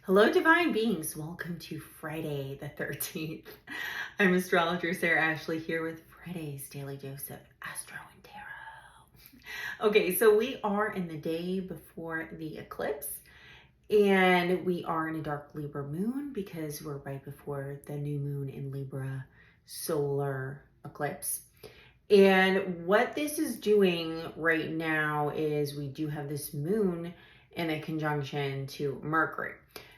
Hello, divine beings. Welcome to Friday the 13th. I'm Astrologer Sarah Ashley here with Friday's Daily Dose of Astro and Tarot. Okay, so we are in the day before the eclipse, and we are in a dark Libra moon because we're right before the new moon in Libra solar eclipse. And what this is doing right now is we do have this moon in a conjunction to Mercury.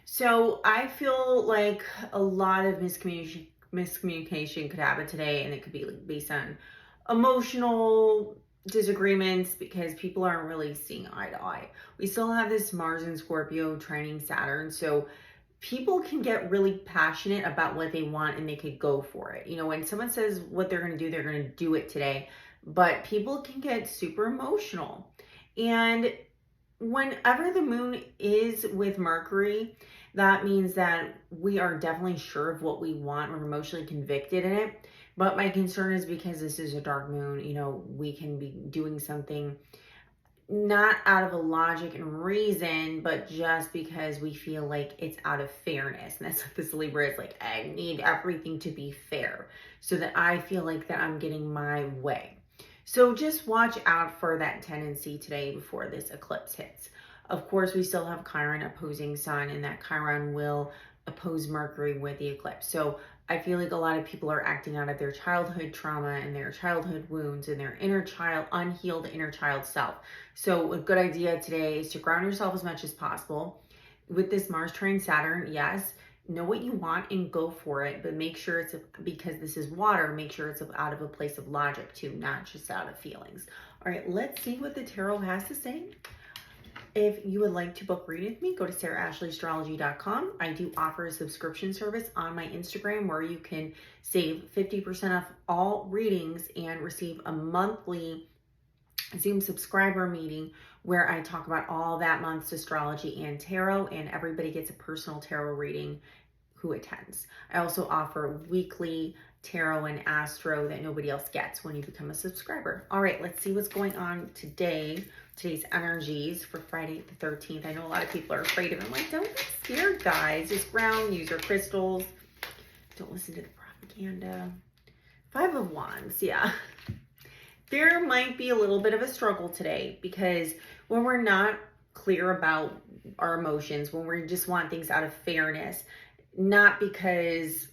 So I feel like a lot of miscommunication could happen today, and it could be like based on emotional disagreements because people aren't really seeing eye to eye. We still have this Mars and Scorpio trining Saturn, so people can get really passionate about what they want and they could go for it. You know, when someone says what they're going to do it today, but people can get super emotional. And whenever the moon is with Mercury, that means that we are definitely sure of what we want. We're emotionally convicted in it. But my concern is because this is a dark moon, you know, we can be doing something not out of a logic and reason, but just because we feel like it's out of fairness. And that's what this Libra is like. I need everything to be fair so that I feel like that I'm getting my way. So just watch out for that tendency today before this eclipse hits. Of course, we still have Chiron opposing Sun, and that Chiron will oppose Mercury with the eclipse. So I feel like a lot of people are acting out of their childhood trauma and their childhood wounds and their inner child, unhealed inner child self. So a good idea today is to ground yourself as much as possible. With this Mars trine Saturn, yes, know what you want and go for it, but make sure it's, because this is water, make sure it's out of a place of logic too, not just out of feelings. All right, let's see what the tarot has to say. If you would like to book reading with me, go to sarahashleyAstrology.com. I do offer a subscription service on my Instagram where you can save 50% off all readings and receive a monthly Zoom subscriber meeting where I talk about all that month's astrology and tarot, and everybody gets a personal tarot reading who attends. I also offer weekly tarot and astro that nobody else gets when you become a subscriber. All right, let's see what's going on today. Today's energies for Friday the 13th. I know a lot of people are afraid of it. I'm like, don't get scared, guys. Just ground, use your crystals. Don't listen to the propaganda. 5 of Wands, yeah. There might be a little bit of a struggle today because when we're not clear about our emotions, when we just want things out of fairness, not because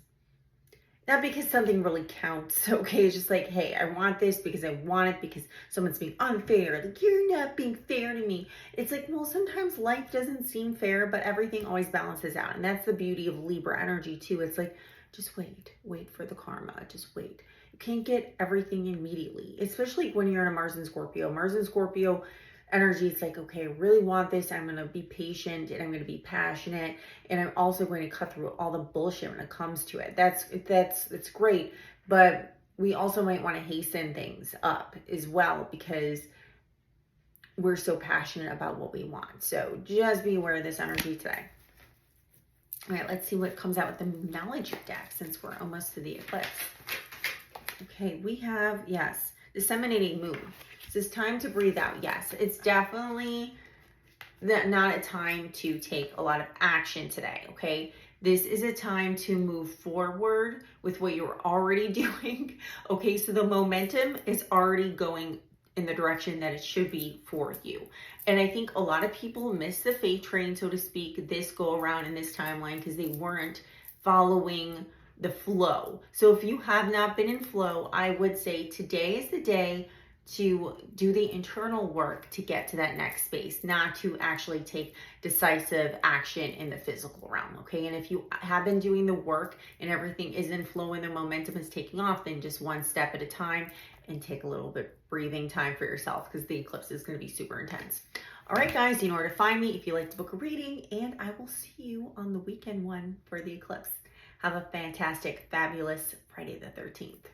something really counts, okay? It's just like, hey, I want this because I want it because someone's being unfair. Like, you're not being fair to me. It's like, well, sometimes life doesn't seem fair, but everything always balances out. And that's the beauty of Libra energy too. It's like, just wait for the karma, just wait. You can't get everything immediately, especially when you're in a Mars and Scorpio. Mars and Scorpio energy, it's like, okay, I really want this. I'm going to be patient and I'm going to be passionate. And I'm also going to cut through all the bullshit when it comes to it. That's great. But we also might want to hasten things up as well because we're so passionate about what we want. So just be aware of this energy today. All right, let's see what comes out with the knowledge deck since we're almost to the eclipse. Okay, we have, yes, disseminating moon. It's time to breathe out. Yes, it's definitely not a time to take a lot of action today, okay? This is a time to move forward with what you're already doing, okay? So the momentum is already going in the direction that it should be for you. And I think a lot of people miss the fate train, so to speak, this go around in this timeline because they weren't following the flow. So if you have not been in flow, I would say today is the day to do the internal work to get to that next space, not to actually take decisive action in the physical realm, okay? And if you have been doing the work and everything is in flow and the momentum is taking off, then just one step at a time and take a little bit breathing time for yourself because the eclipse is going to be super intense. All right, guys, you know where to find me if you like to book a reading, and I will see you on the weekend one for the eclipse. Have a fantastic, fabulous Friday the 13th.